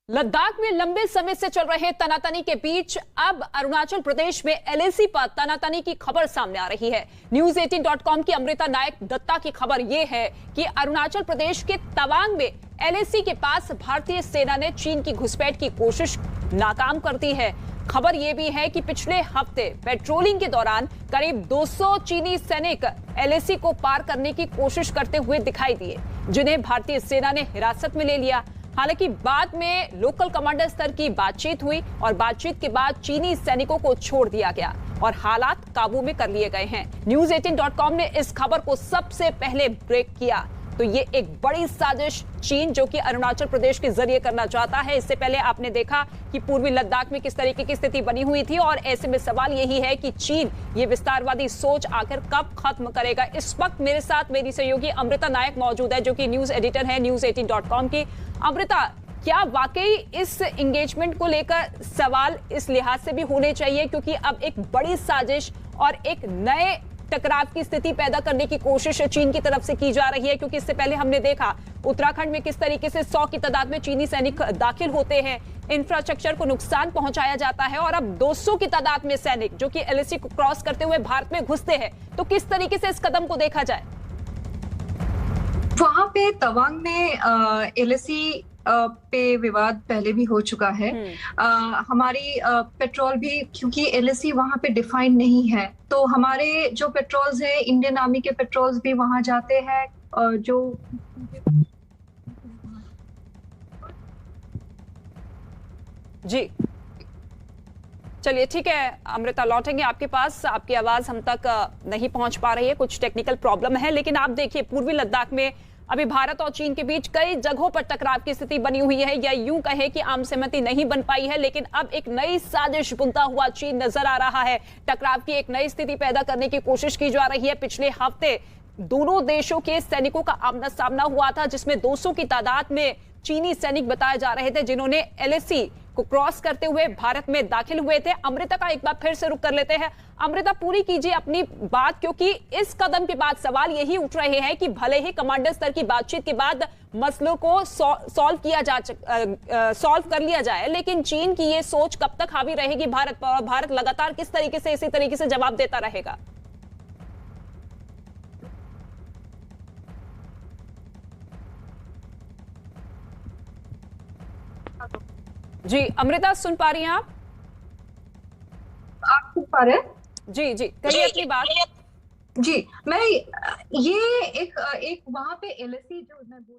लद्दाख में लंबे समय से चल रहे तनातनी के बीच अब अरुणाचल प्रदेश में एलएसी पर तनातनी की खबर सामने आ रही है। News18.com की अमृता नायक दत्ता की खबर यह है कि अरुणाचल प्रदेश के तवांग में एलएसी के पास भारतीय सेना ने चीन की घुसपैठ की कोशिश नाकाम कर दी है। खबर यह भी है कि पिछले हफ्ते पेट्रोलिंग के दौरान करीब 200 चीनी सैनिक एलएसी को पार करने की कोशिश करते हुए दिखाई दिए, जिन्हें भारतीय सेना ने हिरासत में ले लिया। हालांकि बाद में लोकल कमांडर स्तर की बातचीत हुई और बातचीत के बाद चीनी सैनिकों को छोड़ दिया गया और हालात काबू में कर लिए गए हैं। News18.com ने इस खबर को सबसे पहले ब्रेक किया। तो ये एक बड़ी साजिश चीन जो कि अरुणाचल प्रदेश के जरिए करना चाहता है। इससे पहले आपने देखा कि पूर्वी लद्दाख में किस तरीके की स्थिति बनी हुई थी और ऐसे में सवाल यही है कि चीन ये विस्तारवादी सोच आखिर कब खत्म करेगा। इस वक्त मेरे साथ मेरी सहयोगी अमृता नायक मौजूद है, जो कि न्यूज एडिटर है News18.com की। अमृता, क्या वाकई इस एंगेजमेंट को लेकर सवाल इस लिहाज से भी होने चाहिए क्योंकि अब एक बड़ी साजिश और एक नए टकराव की स्थिति पैदा करने की कोशिश चीन की तरफ से की जा रही है? क्योंकि इससे पहले हमने देखा उत्तराखंड में किस तरीके से 100 की तादाद में चीनी सैनिक दाखिल होते हैं, इंफ्रास्ट्रक्चर को नुकसान पहुंचाया जाता है, और अब 200 की तादाद में सैनिक जो कि एलएसी को क्रॉस करते हुए भारत में घुसते हैं। तो किस तरीके से इस कदम को देखा जाए? वहां पे तवांग में एलएसी पे विवाद पहले भी हो चुका है। हमारी पेट्रोल भी, क्योंकि एलएसी वहां पे डिफाइंड नहीं है, तो हमारे जो पेट्रोल्स है, इंडियन आर्मी के पेट्रोल्स भी वहां जाते हैं। जो जी चलिए, ठीक है अमृता, लौटेंगे आपके पास। आपकी आवाज हम तक नहीं पहुंच पा रही है, कुछ टेक्निकल प्रॉब्लम है। लेकिन आप देखिए, पूर्वी लद्दाख में अभी भारत और चीन के बीच कई जगहों पर टकराव की स्थिति बनी हुई है, या यूं कहे कि आम सहमति नहीं बन पाई है। लेकिन अब एक नई साजिश बुनता हुआ चीन नजर आ रहा है। टकराव की एक नई स्थिति पैदा करने की कोशिश की जा रही है। पिछले हफ्ते दोनों देशों के सैनिकों का आमना सामना हुआ था, जिसमें 200 की तादाद में चीनी सैनिक बताए जा रहे थे, जिन्होंने एलएसी को क्रॉस करते हुए भारत में दाखिल हुए थे। अमृता का एक बार फिर से रुख कर लेते हैं। अमृता, पूरी कीजिए अपनी बात, क्योंकि इस कदम के बाद सवाल यही उठ रहे हैं कि भले ही कमांडर स्तर की बातचीत के बाद मसलों को सॉल्व कर लिया जाए, लेकिन चीन की ये सोच कब तक हावी रहेगी भारत पर, और भारत लगातार किस तरीके से इसी तरीके से जवाब देता रहेगा? जी अमृता, सुन पा रही हैं आप? सुन पा रहे हैं? जी जी, कहिए अपनी बात। जी, मैं ये एक वहां पे एलएसी जो मैं बोल